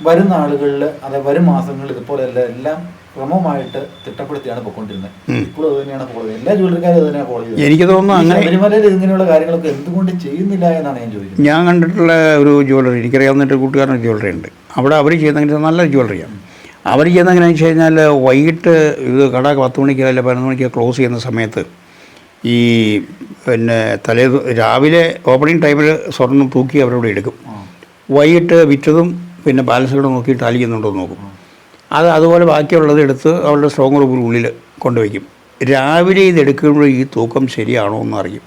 വരുന്ന ആളുകളിൽ വരും മാസങ്ങളിൽ ഇതുപോലെ എല്ലാം ക്രമമായിട്ട് തിട്ടപ്പെടുത്തിയാണ് പോയിക്കൊണ്ടിരുന്നത്. ഇപ്പോഴും അത് തന്നെയാണ് ഫോളോ ചെയ്യുന്നത്. എല്ലാ ജുവലറിക്കാരും അത് തന്നെയാണ് ഫോളോ ചെയ്യുന്നത്. എനിക്ക് തോന്നുന്നു അങ്ങനെ ശബരിമലയിൽ ഇങ്ങനെയുള്ള കാര്യങ്ങളൊക്കെ എന്തുകൊണ്ട് ചെയ്യുന്നില്ല എന്നാണ് ഞാൻ ചോദിക്കുന്നത്. ഞാൻ കണ്ടിട്ടുള്ള ഒരു ജ്വല്ലറി, എനിക്കറിയാവുന്നൊരു കൂട്ടുകാരൻ്റെ ജ്വല്ലറി ഉണ്ട്. അവിടെ അവർ ചെയ്യുന്ന നല്ല ജ്വല്ലറിയാണ്. അവർ ചെയ്യുന്ന എങ്ങനെയാണെന്ന് വെച്ച് കഴിഞ്ഞാൽ വൈകിട്ട് ഇത് കട 10 മണിക്കോ അല്ല 11 മണിക്കോ ക്ലോസ് ചെയ്യുന്ന സമയത്ത് ഈ പിന്നെ രാവിലെ ഓപ്പണിംഗ് ടൈമിൽ സ്വർണ്ണം തൂക്കി അവരോട് എടുക്കും. വൈകിട്ട് വിറ്റതും പിന്നെ ബാലൻസുകൾ നോക്കി ടാലി ചെയ്യുന്നുണ്ടോ എന്ന് നോക്കും. അതുപോലെ ബാക്കിയുള്ളത് എടുത്ത് അവരുടെ സ്ട്രോങ് റൂമിനുള്ളിൽ കൊണ്ടുവയ്ക്കും. രാവിലെ ഇതെടുക്കുമ്പോൾ ഈ തൂക്കം ശരിയാണോ എന്ന് അറിയും.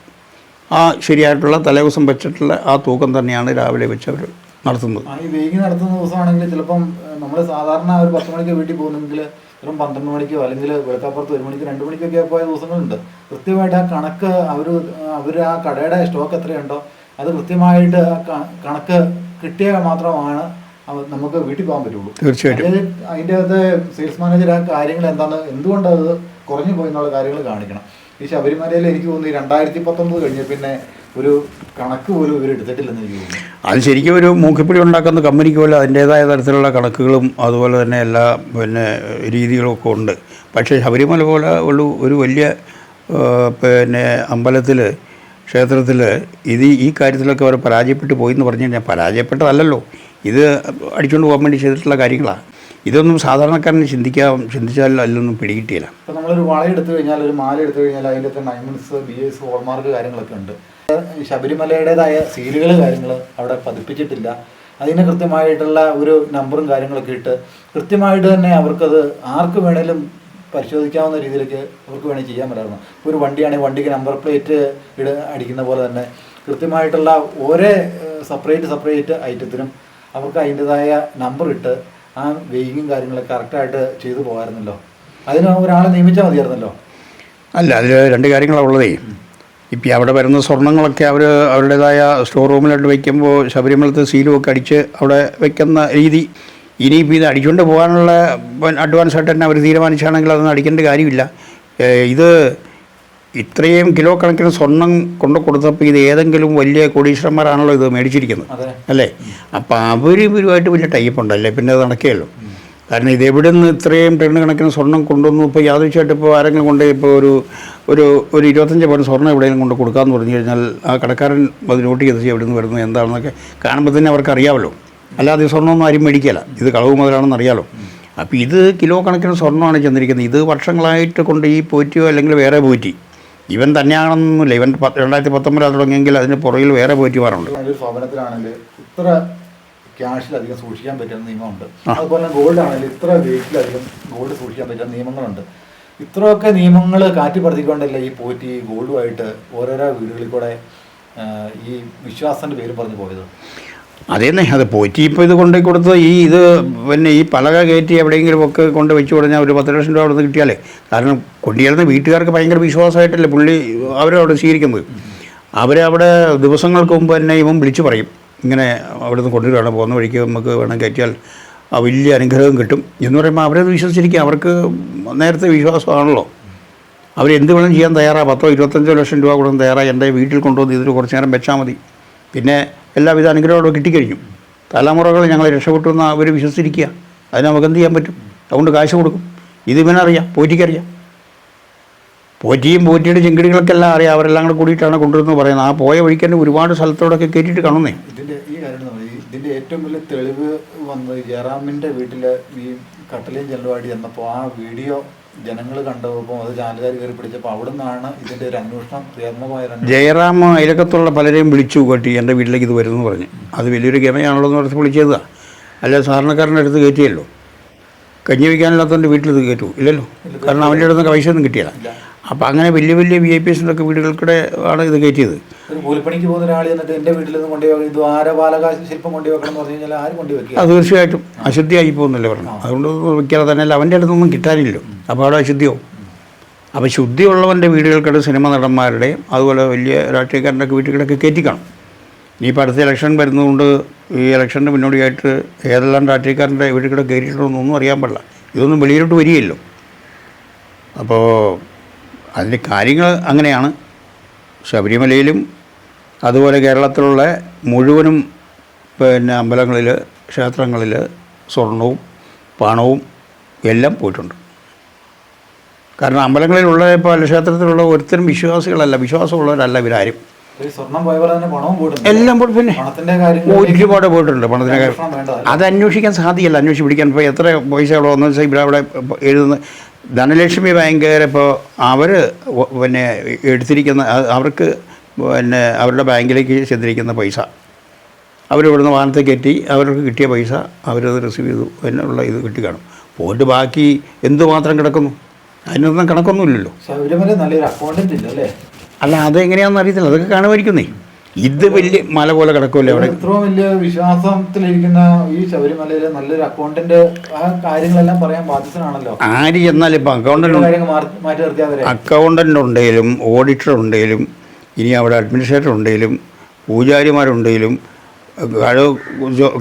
ആ ശരിയായിട്ടുള്ള തലേദിവസം വെച്ചിട്ടുള്ള ആ തൂക്കം തന്നെയാണ് രാവിലെ വെച്ച് അവർ നടത്തുന്നത്. ഈ വെയിങ് നടത്തുന്ന ദിവസമാണെങ്കിൽ ചിലപ്പം നമ്മൾ സാധാരണ ഒരു 10 മണിക്ക് വീട്ടിൽ പോകുന്നെങ്കിൽ ചിലപ്പം 12 മണിക്കോ അല്ലെങ്കിൽ വെളുക്കാപ്പുറത്ത് 1 മണിക്ക് 2 മണിക്കൊക്കെ പോയ ദിവസങ്ങളുണ്ട്. കൃത്യമായിട്ട് ആ കണക്ക് അവർ ആ കടയുടെ സ്റ്റോക്ക് എത്രയുണ്ടോ അത് കൃത്യമായിട്ട് കണക്ക് കിട്ടിയാൽ മാത്രമാണ് നമുക്ക് വീട്ടിൽ പോകാൻ പറ്റുള്ളൂ. തീർച്ചയായിട്ടും അതിൻ്റെ അകത്ത് സെയിൽസ് മാനേജർ ആ കാര്യങ്ങൾ എന്തുകൊണ്ട് അത് കുറഞ്ഞു പോയി എന്നുള്ള കാര്യങ്ങൾ കാണിക്കണം. ഈ ശബരിമലയിൽ എനിക്ക് തോന്നുന്നു 2019 കഴിഞ്ഞ പിന്നെ ഒരു കണക്ക് പോലും ഇവർ എടുത്തിട്ടില്ലെന്ന് എനിക്ക് തോന്നുന്നു. അത് ശരിക്കും ഒരു മൂക്കിപ്പിടി ഉണ്ടാക്കുന്ന കമ്പനിക്ക് പോലെ അതിൻ്റേതായ തരത്തിലുള്ള കണക്കുകളും അതുപോലെ തന്നെ എല്ലാ പിന്നെ രീതികളും ഒക്കെ ഉണ്ട്. പക്ഷേ ശബരിമല പോലെ ഒരു വലിയ പിന്നെ അമ്പലത്തിൽ ക്ഷേത്രത്തിൽ ഈ കാര്യത്തിലൊക്കെ അവർ പരാജയപ്പെട്ടു പോയി എന്ന് പറഞ്ഞു കഴിഞ്ഞാൽ പരാജയപ്പെട്ടതല്ലല്ലോ, ഇത് അടിച്ചുകൊണ്ട് പോകാൻ വേണ്ടി ചെയ്തിട്ടുള്ള കാര്യങ്ങളാണ്. ഇതൊന്നും സാധാരണക്കാരന് ചിന്തിച്ചാൽ അതിലൊന്നും പിടികിട്ടിയില്ല. ഇപ്പോൾ നമ്മളൊരു വള എടുത്തു കഴിഞ്ഞാൽ, ഒരു മാല എടുത്തു കഴിഞ്ഞാൽ അതിൻ്റെ തന്നെ ഡയമണ്ട്സ്, BS, ഹോൾമാർക്ക് കാര്യങ്ങളൊക്കെ ഉണ്ട്. ശബരിമലയുടേതായ സീലുകൾ കാര്യങ്ങൾ അവിടെ പതിപ്പിച്ചിട്ടില്ല. അതിന് കൃത്യമായിട്ടുള്ള ഒരു നമ്പറും കാര്യങ്ങളൊക്കെ ഇട്ട് കൃത്യമായിട്ട് തന്നെ അവർക്കത് ആർക്ക് വേണേലും പരിശോധിക്കാവുന്ന രീതിയിലേക്ക് അവർക്ക് വേണമെങ്കിൽ ചെയ്യാൻ പറ്റാറുണ്ട്. ഒരു വണ്ടിയാണെങ്കിൽ വണ്ടിക്ക് നമ്പർ പ്ലേറ്റ് അടിക്കുന്ന പോലെ തന്നെ കൃത്യമായിട്ടുള്ള ഓരോ സെപ്പറേറ്റ് ഐറ്റത്തിനും അവർക്ക് അതിൻ്റെതായ നമ്പർ ഇട്ട് ആ വെയിങ്ങും കാര്യങ്ങളൊക്കെ കറക്റ്റായിട്ട് ചെയ്തു പോകാമായിരുന്നല്ലോ. അതിന് ഒരാളെ നിയമിച്ചാൽ മതിയായിരുന്നല്ലോ. അല്ല, അതിൽ രണ്ട് കാര്യങ്ങളാണ് ഉള്ളതേ. ഇപ്പം അവിടെ വരുന്ന സ്വർണ്ണങ്ങളൊക്കെ അവരുടേതായ സ്റ്റോർ റൂമിലോട്ട് വയ്ക്കുമ്പോൾ ശബരിമലത്തെ സീലുമൊക്കെ അടിച്ച് അവിടെ വയ്ക്കുന്ന രീതി, ഇനിയിപ്പോൾ ഇത് അടിച്ചുകൊണ്ട് പോകാനുള്ള അഡ്വാൻസ് ആയിട്ട് തന്നെ അവർ തീരുമാനിച്ചാണെങ്കിൽ അതൊന്നും അടിക്കേണ്ട കാര്യമില്ല. ഇത് ഇത്രയും കിലോ കണക്കിന് സ്വർണം കൊണ്ടു കൊടുത്തപ്പോൾ ഇത് ഏതെങ്കിലും വലിയ കോടീശ്വരന്മാരാണല്ലോ ഇത് മേടിച്ചിരിക്കുന്നത്, അല്ലേ? അപ്പം ഇവരുമായിട്ട് വലിയ ടൈപ്പ് ഉണ്ടല്ലേ, പിന്നെ അത് നടക്കുകയുള്ളൂ. കാരണം ഇതെവിടെ നിന്ന് ഇത്രയും ടണ്ണ് കണക്കിന് സ്വർണം കൊണ്ടുവന്നു? ഇപ്പോൾ യാദൃശ്യമായിട്ട് ഇപ്പോൾ ആരെങ്കിലും കൊണ്ട് ഇപ്പോൾ ഒരു 25 പവൻ സ്വർണ്ണം എവിടെയെങ്കിലും കൊണ്ട് കൊടുക്കാമെന്ന് പറഞ്ഞു കഴിഞ്ഞാൽ ആ കടക്കാരൻ അത് നോട്ട് ചെയ്ത് എവിടെ നിന്ന് വരുന്നത് എന്താണെന്നൊക്കെ കാണുമ്പോൾ തന്നെ അവർക്ക് അറിയാമല്ലോ. അല്ലാതെ സ്വർണ്ണമൊന്നും ആരും മേടിക്കില്ല, ഇത് കളവ് മുതലാണെന്ന് അറിയാമല്ലോ. അപ്പോൾ ഇത് കിലോ കണക്കിന് സ്വർണ്ണമാണ് ചെന്നിരിക്കുന്നത്. ഇത് വർഷങ്ങളായിട്ട് കൊണ്ട് ഈ പോറ്റിയോ അല്ലെങ്കിൽ വേറെ പോറ്റി, ഇവൻ തന്നെയാണെന്നൊന്നുമില്ല. ഇവൻ 2019 തുടങ്ങിയെങ്കിൽ അതിന് പുറകിൽ വേറെ പോറ്റിമാരുണ്ട്. ഭവനത്തിലാണെങ്കിൽ ഇത്ര ക്യാഷിലധികം സൂക്ഷിക്കാൻ പറ്റുന്ന നിയമമുണ്ട്. അതുപോലെ ഗോൾഡ് ആണെങ്കിലും ഇത്ര വെയിറ്റിലധികം ഗോൾഡ് സൂക്ഷിക്കാൻ പറ്റുന്ന നിയമങ്ങളുണ്ട്. ഇത്രയൊക്കെ നിയമങ്ങൾ കാറ്റിപ്പറത്തിക്കൊണ്ടല്ലേ ഈ പോറ്റി ഗോൾഡുമായിട്ട് ഓരോരോ വീടുകളിൽ കൂടെ ഈ വിശ്വാസത്തിൻ്റെ പേര് പറഞ്ഞു പോയത്. അതേന്നെ, അത് പോറ്റി ഇപ്പോൾ ഇത് കൊണ്ടു കൊടുത്ത് ഇത് പിന്നെ ഈ പലക കയറ്റി എവിടെയെങ്കിലും ഒക്കെ കൊണ്ട് വെച്ച് കൊടുത്താൽ ഒരു 10 ലക്ഷം രൂപ അവിടെ നിന്ന് കിട്ടിയാലേ. കാരണം കൊണ്ടുചേർന്ന വീട്ടുകാർക്ക് ഭയങ്കര വിശ്വാസമായിട്ടല്ലേ പുള്ളി അവരവിടെ സ്വീകരിക്കുന്നത്. അവരവിടെ ദിവസങ്ങൾക്ക് മുമ്പ് തന്നെ ഇവൻ വിളിച്ചു പറയും, ഇങ്ങനെ അവിടെ നിന്ന് കൊണ്ടുവരികയാണ്, പോകുന്ന വഴിക്ക് നമുക്ക് വേണം കയറ്റിയാൽ ആ വലിയ അനുഗ്രഹം കിട്ടും എന്ന് പറയുമ്പോൾ അവരത് വിശ്വസിച്ചിരിക്കുക. അവർക്ക് നേരത്തെ വിശ്വാസമാണല്ലോ. അവരെന്ത് വേണം ചെയ്യാൻ തയ്യാറാണ്. 10-25 ലക്ഷം രൂപ കൊടുക്കാൻ തയ്യാറായി. എൻ്റെ വീട്ടിൽ കൊണ്ടുവന്ന് ഇതിൽ കുറച്ച് നേരം വെച്ചാൽ മതി, പിന്നെ എല്ലാവിധ അനുഗ്രഹങ്ങളും കിട്ടിക്കഴിഞ്ഞു, തലമുറകൾ ഞങ്ങൾ രക്ഷപ്പെട്ടു എന്ന് അവർ വിശ്വസിച്ചിരിക്കുക. അതിന് നമുക്ക് എന്ത് ചെയ്യാൻ പറ്റും? അതുകൊണ്ട് കാശ് കൊടുക്കും. ഇത് ഇവനറിയാം, പോറ്റിക്കറിയാം. പോറ്റിയും പോറ്റിയുടെ ചെങ്കിടികളൊക്കെ എല്ലാം അറിയാം. അവരെല്ലാം കൂടെ കൂടിയിട്ടാണ് കൊണ്ടുവരുന്നത് പറയുന്നത്. ആ പോയ വഴിക്ക് തന്നെ ഒരുപാട് സ്ഥലത്തോടൊക്കെ കയറ്റിയിട്ട് കാണുന്നേ. ഇതിൻ്റെ ഏറ്റവും വലിയ തെളിവ് വന്നത് ജയറാമിൻ്റെ വീട്ടിൽ ഈ കട്ടലയും ചെല്ലുവാടി എന്നപ്പോൾ ആ വീഡിയോ ജനങ്ങൾ കണ്ടപ്പോൾ അത് ചാനലുകാർ കയറി പിടിച്ചപ്പോൾ അവിടെ നിന്നാണ് ഇതിൻ്റെ ഒരു അന്വേഷണം ക്രിയാത്മകമായ. ജയറാം അയലക്കത്തുള്ള പലരെയും വിളിച്ചു കൂട്ടി എൻ്റെ വീട്ടിലേക്ക് ഇത് വരുമെന്ന് പറഞ്ഞ്. അത് വലിയൊരു ഗമയാണല്ലോ എന്ന് പറഞ്ഞ് വിളിച്ചതാണ്. അല്ല, സാധാരണക്കാരൻ്റെ അടുത്ത് കയറ്റിയല്ലോ. കഞ്ഞി വയ്ക്കാനില്ലാത്തവൻ്റെ വീട്ടിൽ ഇത് കയറ്റൂ ഇല്ലല്ലോ, കാരണം അവൻ്റെ അടുത്ത് പൈസ ഒന്നും കിട്ടിയില്ല. അപ്പോൾ അങ്ങനെ വലിയ VIPസിൻ്റെയൊക്കെ വീടുകൾക്കിടെ ആണ് ഇത് കയറ്റിയത്. ഒരു കൂലിപ്പണിക്ക് പോകുന്ന ഒരാൾ എന്നിട്ട് എൻ്റെ വീട്ടിൽ നിന്ന് കൊണ്ടുപോയി ദ്വാരപാലക ശില്പം കൊണ്ടുവെക്കണം എന്ന് പറഞ്ഞു കഴിഞ്ഞാൽ ആരും കൊണ്ടുവയ്ക്കുക? അത് തീർച്ചയായിട്ടും അശുദ്ധിയായി പോകുന്നല്ലേ പറഞ്ഞു. അതുകൊണ്ട് വയ്ക്കാതെ തന്നെ അവൻ്റെ അടുത്തൊന്നും കിട്ടാനില്ലല്ലോ. അപ്പോൾ അവിടെ അശുദ്ധിയാവും. അപ്പോൾ ശുദ്ധിയുള്ളവൻ്റെ വീടുകൾക്കിടെ സിനിമ നടന്മാരുടെയും അതുപോലെ വലിയ രാഷ്ട്രീയക്കാരൻ്റെയൊക്കെ വീട്ടുകളൊക്കെ കയറ്റിക്കാണും. ഇനിയിപ്പോൾ അടുത്ത ഇലക്ഷൻ വരുന്നതുകൊണ്ട് ഈ ഇലക്ഷൻ്റെ മുന്നോടിയായിട്ട് ഏതെല്ലാം രാഷ്ട്രീയക്കാരൻ്റെ വീടുകളെ കയറ്റിയിട്ടുണ്ടെന്നൊന്നും അറിയാൻ പാടില്ല. ഇതൊന്നും വെളിയിലോട്ട് വരികയല്ലോ. അപ്പോൾ അതിൻ്റെ കാര്യങ്ങൾ അങ്ങനെയാണ്. ശബരിമലയിലും അതുപോലെ കേരളത്തിലുള്ള മുഴുവനും പിന്നെ അമ്പലങ്ങളിൽ, ക്ഷേത്രങ്ങളിൽ സ്വർണവും പണവും എല്ലാം പോയിട്ടുണ്ട്. കാരണം അമ്പലങ്ങളിലുള്ള ഇപ്പോൾ ക്ഷേത്രത്തിലുള്ള ഒരുത്തരും വിശ്വാസമുള്ളവരല്ല ഇവരാരും. എല്ലാം പോയിട്ട് പിന്നെ ഒരുപാട് പോയിട്ടുണ്ട്. പണത്തിൻ്റെ കാര്യം അത് അന്വേഷിക്കാൻ സാധ്യമല്ല, അന്വേഷിച്ച് പിടിക്കാൻ. ഇപ്പോൾ എത്ര പൈസ അവിടെ വന്നു വെച്ചാൽ ഇവിടെ അവിടെ എഴുതുന്ന ധനലക്ഷ്മി ബാങ്കുകാർ ഇപ്പോൾ അവർ പിന്നെ എടുത്തിരിക്കുന്ന അവർക്ക് പിന്നെ അവരുടെ ബാങ്കിലേക്ക് ചെന്നിരിക്കുന്ന പൈസ അവരിവിടുന്ന് വാഹനത്തെ കയറ്റി അവർക്ക് കിട്ടിയ പൈസ അവരത് റിസീവ് ചെയ്തു എന്നുള്ള ഇത് കിട്ടി കാണും. പോയിട്ട് ബാക്കി എന്തുമാത്രം കിടക്കുന്നു അതിനൊന്നും കണക്കൊന്നുമില്ലല്ലോ. ശബരിമല നല്ലൊരു അക്കൗണ്ടന്റ് ഇല്ലല്ലേ? അല്ല, അതെങ്ങനെയാണെന്ന് അറിയത്തില്ല. അതൊക്കെ കാണുമായിരിക്കുന്നേ. ഇത് വലിയ മല പോലെ കിടക്കുമല്ലേ അവിടെ. ഇത്രയും വലിയ വിശ്വാസത്തിലിരിക്കുന്ന ഈ ശബരിമലയിൽ നല്ലൊരു അക്കൗണ്ടന്റ് ആ കാര്യങ്ങളെല്ലാം പറയാൻ ബാധ്യതനാണല്ലോ. ആര് ചെന്നാലും ഇപ്പം അക്കൗണ്ടന്റ് ഉണ്ടെങ്കിലും ഓഡിറ്റർ ഉണ്ടെങ്കിലും ഇനി അവിടെ അഡ്മിനിസ്ട്രേറ്റർ ഉണ്ടെങ്കിലും പൂജാരിമാരുണ്ടെങ്കിലും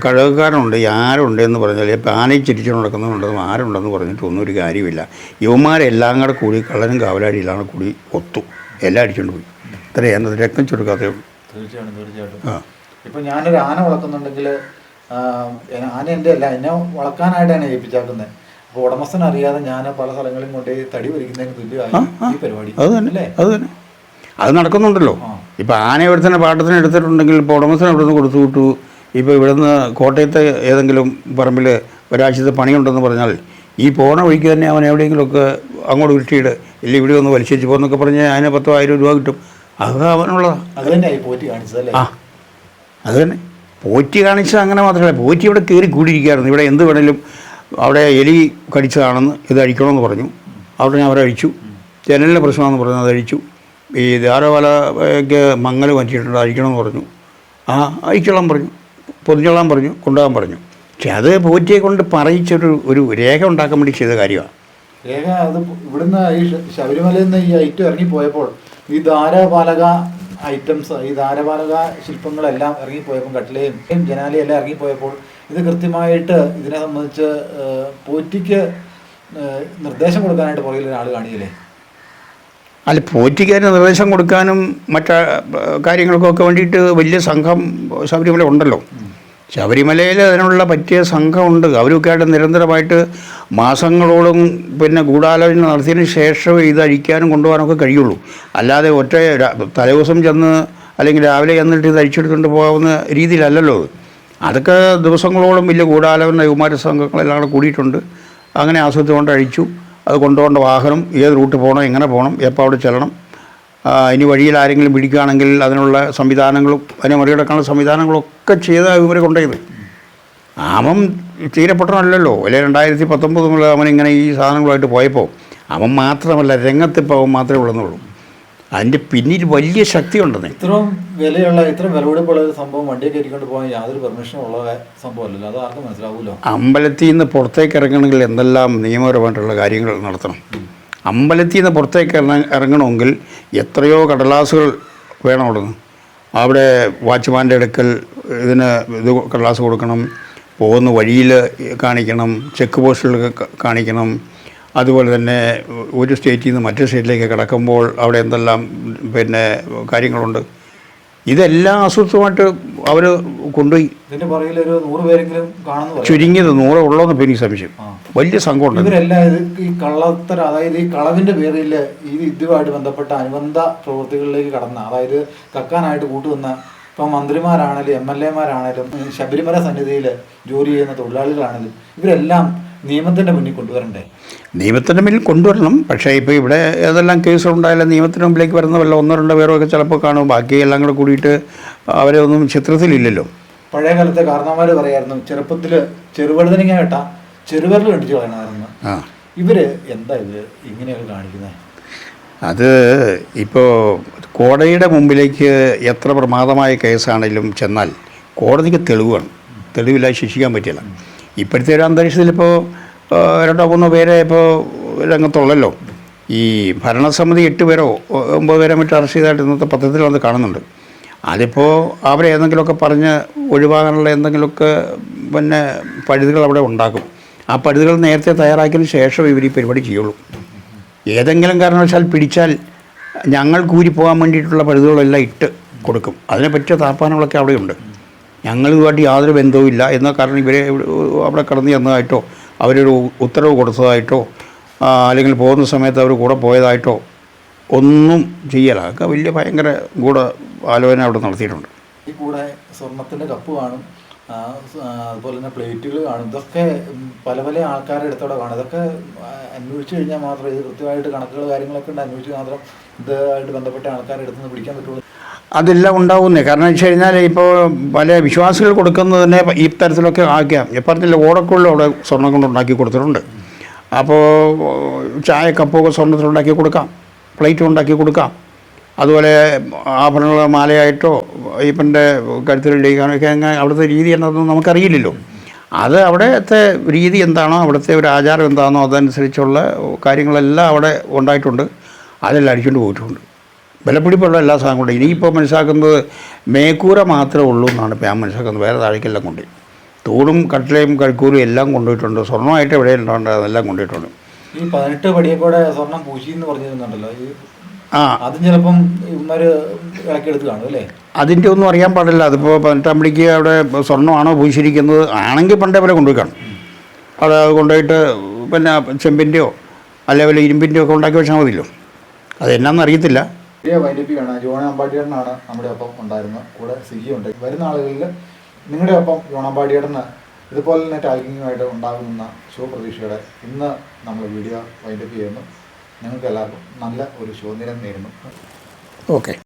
കഴകക്കാരനുണ്ട്, ആരുണ്ടെന്ന് പറഞ്ഞാൽ ഇപ്പം ആനയും ചിരിച്ചു നടക്കുന്നുണ്ടെന്നും ആരുണ്ടെന്ന് പറഞ്ഞിട്ടൊന്നും ഒരു കാര്യമില്ല. യുവമാരെല്ലാം കൂടി കള്ളനും കാവലാടിയിലാണ് കൂടി ഒത്തു എല്ലാം അടിച്ചുകൊണ്ട് പോയി. ഇത്രയാണ് രക്തം ചുരുക്കാത്തേ ഉള്ളൂ. തീർച്ചയായിട്ടും. ഇപ്പം ഞാനൊരു ആന വളർത്തുന്നുണ്ടെങ്കിൽ ആന എൻ്റെ അല്ല, എന്നെ വളർക്കാനായിട്ടാണ് ഏൽപ്പിച്ചാക്കുന്നത്. അപ്പോൾ ഉടമസ്ഥൻ അറിയാതെ ഞാൻ പല സ്ഥലങ്ങളിലും കൊണ്ട് തടി വലിക്കുന്നതിന് തുല്യമായി ഈ പരിപാടി. അത് തന്നെ അത് നടക്കുന്നുണ്ടല്ലോ. ഇപ്പോൾ ആന ഒരുത്തന്നെ പാട്ടത്തിന് എടുത്തിട്ടുണ്ടെങ്കിൽ ഇപ്പോൾ ഉടമസ്ഥനെ ഇവിടുന്ന് കൊടുത്തു വിട്ടു. ഇപ്പോൾ ഇവിടുന്ന് കോട്ടയത്തെ ഏതെങ്കിലും പറമ്പിൽ ഒരാഴ്ചത്തെ പണിയുണ്ടെന്ന് പറഞ്ഞാൽ ഈ പോണ വഴിക്ക് തന്നെ അവൻ എവിടെയെങ്കിലുമൊക്കെ അങ്ങോട്ട് ഉരുട്ടിയിട്ട് ഇല്ല ഇവിടെ ഒന്ന് വലിച്ചേച്ച് പോകുന്നൊക്കെ പറഞ്ഞാൽ അതിന് 10,000 രൂപ കിട്ടും. അത് അവനുള്ളതാണ്. അത് തന്നെ പോറ്റി കാണിച്ചതല്ലേ? ആ അത് തന്നെ പോറ്റി കാണിച്ചത്. അങ്ങനെ മാത്രമല്ല, പോറ്റി ഇവിടെ കയറി കൂടിയിരിക്കുകയായിരുന്നു. ഇവിടെ എന്ത് വേണേലും അവിടെ എലി കടിച്ചതാണെന്ന് ഇത് അഴിക്കണമെന്ന് പറഞ്ഞു. അവിടെ ഞാൻ അവരഴിച്ചു. ജനലിൻ്റെ പ്രശ്നമാണെന്ന് പറഞ്ഞു, അതഴിച്ചു. ഈ ധാരവാലയ്ക്ക് മങ്ങൽ മാറ്റിയിട്ടുണ്ട്, അഴിക്കണമെന്ന് പറഞ്ഞു. ആ അഴിച്ചോളാൻ പറഞ്ഞു, പൊതിഞ്ഞോളാൻ പറഞ്ഞു, കൊണ്ടുപോകാൻ പറഞ്ഞു. പക്ഷെ അത് പോറ്റിയെ കൊണ്ട് പറയിച്ചൊരു രേഖ ഉണ്ടാക്കാൻ വേണ്ടി ചെയ്ത കാര്യമാണ്. രേഖ അത് ഇവിടുന്ന് ഈ ശബരിമലയിൽ നിന്ന് ഈ ഐറ്റം ഇറങ്ങിപ്പോയപ്പോൾ ഈ ധാരപാലക ഐറ്റംസ്, ഈ ധാരപാലക ശില്പങ്ങളെല്ലാം ഇറങ്ങിപ്പോയപ്പോൾ കട്ടിലയും ജനാലയും എല്ലാം ഇറങ്ങിപ്പോയപ്പോൾ ഇത് കൃത്യമായിട്ട് ഇതിനെ സംബന്ധിച്ച് പോറ്റിക്ക് നിർദ്ദേശം കൊടുക്കാനായിട്ട് പുറകിൽ ഒരാൾ കാണിയില്ലേ? അല്ല, പോറ്റിക്കാർ നിർദ്ദേശം കൊടുക്കാനും മറ്റു കാര്യങ്ങൾക്കൊക്കെ വേണ്ടിയിട്ട് വലിയ സംഘം ശബരിമല ഉണ്ടല്ലോ. ശബരിമലയിൽ അതിനുള്ള പറ്റിയ സംഘമുണ്ട്. അവരൊക്കെ ആയിട്ട് നിരന്തരമായിട്ട് മാസങ്ങളോളം പിന്നെ ഗൂഢാലോചന നടത്തിയതിന് ശേഷമേ ഇത് അഴിക്കാനും കൊണ്ടുപോകാനൊക്കെ കഴിയുള്ളൂ. അല്ലാതെ ഒറ്റ തലേദിവസം ചെന്ന് അല്ലെങ്കിൽ രാവിലെ ചെന്നിട്ട് ഇത് അഴിച്ചെടുത്തുകൊണ്ട് പോകാവുന്ന രീതിയിലല്ലല്ലോ അത്. അതൊക്കെ ദിവസങ്ങളോളം വലിയ ഗൂഢാലോചന കുമാര സംഘങ്ങളെല്ലാം കൂടെ കൂടിയിട്ടുണ്ട്. അങ്ങനെ ആസൂത്രണം കൊണ്ട് അഴിച്ചു. അത് കൊണ്ടുപോകേണ്ട വാഹനം, ഏത് റൂട്ട് പോകണം, എങ്ങനെ പോകണം, എപ്പോൾ അവിടെ ചെല്ലണം, ഇനി വഴിയിൽ ആരെങ്കിലും പിടിക്കുകയാണെങ്കിൽ അതിനുള്ള സംവിധാനങ്ങളും അതിനെ മറികടക്കാനുള്ള സംവിധാനങ്ങളൊക്കെ ചെയ്ത ഇവരെ കൊണ്ടുപോയത്. അവൻ തീരപ്പെട്ടനല്ലല്ലോ. അല്ലെ 2019 മുതൽ അവനിങ്ങനെ ഈ സാധനങ്ങളുമായിട്ട് പോയപ്പോൾ അവൻ മാത്രമല്ല, രംഗത്തിപ്പോൾ അവൻ മാത്രമേ ഉള്ളെന്നുള്ളൂ. അതിൻ്റെ പിന്നിൽ വലിയ ശക്തി ഉണ്ടെന്നേ. ഇത്രയും വിലയുള്ള, ഇത്രയും വിലപിടിപ്പുള്ള ഒരു സംഭവം വണ്ടിയെ കയറ്റിക്കൊണ്ട് പോകാൻ യാതൊരു പെർമിഷനും ഉള്ള സംഭവമല്ലല്ലോ. അത് ആർക്കും മനസ്സിലാവുമല്ലോ. അമ്പലത്തിൽ നിന്ന് പുറത്തേക്ക് ഇറങ്ങണമെങ്കിൽ എന്തെല്ലാം നിയമപരമായിട്ടുള്ള കാര്യങ്ങൾ നടത്തണം. അമ്പലത്തിൽ നിന്ന് പുറത്തേക്ക് ഇറങ്ങണമെങ്കിൽ എത്രയോ കടലാസുകൾ വേണം. അവിടുന്ന് അവിടെ വാച്ച്മാൻ്റെ അടുക്കൽ ഇത് കടലാസ് കൊടുക്കണം, പോകുന്ന വഴിയിൽ കാണിക്കണം, ചെക്ക് പോസ്റ്റുകൾ കാണിക്കണം. അതുപോലെ തന്നെ ഒരു സ്റ്റേറ്റിൽ നിന്ന് മറ്റൊരു സ്റ്റേറ്റിലേക്ക് കിടക്കുമ്പോൾ അവിടെ എന്തെല്ലാം പിന്നെ കാര്യങ്ങളുണ്ട്. ഇതെല്ലാം ആസൂത്രിതമായിട്ട് അവർ കൊണ്ടുപോയി. ചുരുങ്ങിയത് 100 ഉള്ളോന്ന് പേര് സംശയം. വലിയ സംഘമുണ്ട്. ഇവരെല്ലാം ഈ കള്ളത്തരം, അതായത് ഈ കളവിന്റെ പേരിൽ ഇതുമായിട്ട് ബന്ധപ്പെട്ട അനുബന്ധ പ്രവൃത്തികളിലേക്ക് കടന്ന, അതായത് കക്കാനായിട്ട് കൂട്ടുവന്ന ഇപ്പം മന്ത്രിമാരാണേലും MLA-മാരാണേലും ശബരിമല സന്നിധിയിൽ ജോലി ചെയ്യുന്ന തൊഴിലാളികളാണേലും ഇവരെല്ലാം നിയമത്തിൻ്റെ മുന്നിൽ കൊണ്ടുവരണ്ടേ? നിയമത്തിൻ്റെ മുന്നിൽ കൊണ്ടുവരണം. പക്ഷേ ഇപ്പോൾ ഇവിടെ ഏതെല്ലാം കേസുകളുണ്ടായാലും നിയമത്തിന് മുമ്പിലേക്ക് വരുന്ന വല്ല 1-2 പേരോ ഒക്കെ ചിലപ്പോൾ കാണും. ബാക്കി എല്ലാം കൂടെ കൂടിയിട്ട് അവരെ ഒന്നും ചിത്രത്തിലില്ലല്ലോ. പഴയ കാലത്തെ കാരണവന്മാർ പറയായിരുന്നു, ചെറുപ്പത്തിൽ ചെറുവഴുതനങ്ങ കേട്ടാ ചെറുവിരൽ കണ്ടിച്ച് കളയണമായിരുന്നു. ഇവർ എന്താ ഇവർ ഇങ്ങനെയൊക്കെ കാണിക്കുന്നത്? അത് ഇപ്പോൾ കോടതിയുടെ മുമ്പിലേക്ക് എത്ര പ്രമാദമായ കേസാണെങ്കിലും ചെന്നാൽ കോടതിക്ക് തെളിവാണ്. തെളിവില്ലാതെ ശിക്ഷിക്കാൻ പറ്റില്ല. ഇപ്പോഴത്തെ ഒരു അന്തരീക്ഷത്തിൽ ഇപ്പോൾ 2-3 പേരെ ഇപ്പോൾ രംഗത്തുള്ളല്ലോ. ഈ ഭരണസമിതി 8 പേരോ 9 പേരെ മറ്റും അറസ്റ്റ് ചെയ്തായിട്ട് ഇന്നത്തെ പത്രത്തിൽ വന്ന് കാണുന്നുണ്ട്. അതിപ്പോൾ അവരെ ഏതെങ്കിലുമൊക്കെ പറഞ്ഞ് ഒഴിവാകാനുള്ള എന്തെങ്കിലുമൊക്കെ പിന്നെ പഴുതുകൾ അവിടെ ഉണ്ടാക്കും. ആ പഴുതുകൾ നേരത്തെ തയ്യാറാക്കിയതിന് ശേഷം ഇവർ ഈ പരിപാടി ചെയ്യുള്ളൂ. ഏതെങ്കിലും കാരണവശാൽ പിടിച്ചാൽ ഞങ്ങൾ കൂരിപ്പോകാൻ വേണ്ടിയിട്ടുള്ള പഴുതുകളെല്ലാം ഇട്ട് കൊടുക്കും. അതിനെ പറ്റിയ താപ്പാനങ്ങളൊക്കെ അവിടെയുണ്ട്. ഞങ്ങളിതുമായിട്ട് യാതൊരു ബന്ധവുമില്ല എന്ന കാരണം ഇവരെ അവിടെ കടന്നു ചെന്നതായിട്ടോ അവരൊരു ഉത്തരവ് കൊടുത്തതായിട്ടോ അല്ലെങ്കിൽ പോകുന്ന സമയത്ത് അവർ കൂടെ പോയതായിട്ടോ ഒന്നും ചെയ്യല. അതൊക്കെ വലിയ ഭയങ്കര ഗൂഢ ആലോചന അവിടെ നടത്തിയിട്ടുണ്ട്. ഈ കൂടെ സ്വർണത്തിൻ്റെ കപ്പ് കാണും, അതുപോലെ തന്നെ പ്ലേറ്റുകൾ കാണും. ഇതൊക്കെ പല പല ആൾക്കാരുടെ അടുത്തോടെ കാണും. ഇതൊക്കെ അന്വേഷിച്ച് കഴിഞ്ഞാൽ മാത്രമേ ഇത് കൃത്യമായിട്ട് കണക്കുകൾ കാര്യങ്ങളൊക്കെ ഉണ്ട്, അന്വേഷിച്ച് മാത്രം ഇതുമായിട്ട് ബന്ധപ്പെട്ട ആൾക്കാരുടെ അടുത്ത് നിന്ന് പിടിക്കാൻ പറ്റുള്ളൂ. അതെല്ലാം ഉണ്ടാവുന്നേ. കാരണം എന്ന് വെച്ച് കഴിഞ്ഞാൽ ഇപ്പോൾ പല വിശ്വാസികൾ കൊടുക്കുന്നത് തന്നെ ഈ തരത്തിലൊക്കെ ആക്കിയാൽ പറഞ്ഞില്ല, ഓടക്കുള്ളിൽ അവിടെ സ്വർണ്ണം കൊണ്ട് ഉണ്ടാക്കി കൊടുത്തിട്ടുണ്ട്. അപ്പോൾ ചായ കപ്പൊക്കെ സ്വർണ്ണത്തിലുണ്ടാക്കി കൊടുക്കാം, പ്ലേറ്റ് ഉണ്ടാക്കി കൊടുക്കാം. അതുപോലെ ആഭരണങ്ങൾ മാലയായിട്ടോ ഈപ്പൻ്റെ കഴുത്തിലിടിക്കാനൊക്കെ അങ്ങനെ അവിടുത്തെ രീതി എന്താണെന്ന് നമുക്കറിയില്ലല്ലോ. അത് അവിടുത്തെ രീതി എന്താണോ, അവിടുത്തെ ഒരു ആചാരം എന്താണോ അതനുസരിച്ചുള്ള കാര്യങ്ങളെല്ലാം അവിടെ ഉണ്ടായിട്ടുണ്ട്. അതെല്ലാം അടിച്ചുകൊണ്ട് പോയിട്ടുണ്ട്. വിലപിടിപ്പുള്ള എല്ലാ സാധനങ്ങളും. ഇനിയിപ്പോൾ മനസ്സിലാക്കുന്നത് മേക്കൂര മാത്രമേ ഉള്ളൂ എന്നാണ് ഇപ്പോൾ ഞാൻ മനസ്സിലാക്കുന്നത്. വേറെ താഴേക്കെല്ലാം കൊണ്ട് തൂണും കട്ടിലയും കഴുക്കൂരും എല്ലാം കൊണ്ടുപോയിട്ടുണ്ട്. സ്വർണ്ണമായിട്ട് എവിടെ ഉണ്ടാകേണ്ടത് അതെല്ലാം കൊണ്ടുപോയിട്ടുണ്ട്. ഈ 18 പടിയക്കൂടെ സ്വർണം പൂശി എന്ന് പറഞ്ഞിരുന്നുണ്ടല്ലോ, അത് ചിലപ്പം ഇവന്മാർ ഇളക്കിയെടുത്ത് കാണും അല്ലേ? അതിൻ്റെ ഒന്നും അറിയാൻ പാടില്ല. അതിപ്പോൾ 18 പടിക്ക് അവിടെ സ്വർണ്ണമാണോ പൂശിയിരിക്കുന്നത് ആണെങ്കിൽ പണ്ടേ പോലെ കൊണ്ടുപോയി കാണും. അത് കൊണ്ടുപോയിട്ട് പിന്നെ ചെമ്പിൻ്റെയോ അല്ലെങ്കിൽ ഇരുമ്പിൻ്റെയോ ഒക്കെ ഉണ്ടാക്കി വെച്ചാൽ മതിയല്ലോ. അതെന്നാന്ന് അറിയത്തില്ല. വീഡിയോ വൈൻഡപ്പിയാണ്. ജോൺ അമ്പാടിയേട്ടനാണ് നമ്മുടെ ഒപ്പം ഉണ്ടായിരുന്നത്. കൂടെ സിജിയുണ്ട്. വരുന്ന ആളുകളിൽ നിങ്ങളുടെ ഒപ്പം ജോൺ അമ്പാടിയേട്ടന് ഇതുപോലെ തന്നെ ടാഗിങ്ങുമായിട്ട് ഉണ്ടാകുന്ന ശുഭപ്രതീക്ഷയോടെ ഇന്ന് നമ്മൾ വീഡിയോ വൈൻഡപ്പ് ചെയ്യുന്നു. നിങ്ങൾക്ക് എല്ലാവർക്കും നല്ല ഒരു ശുഭദിനം നേരുന്നു. ഓക്കെ.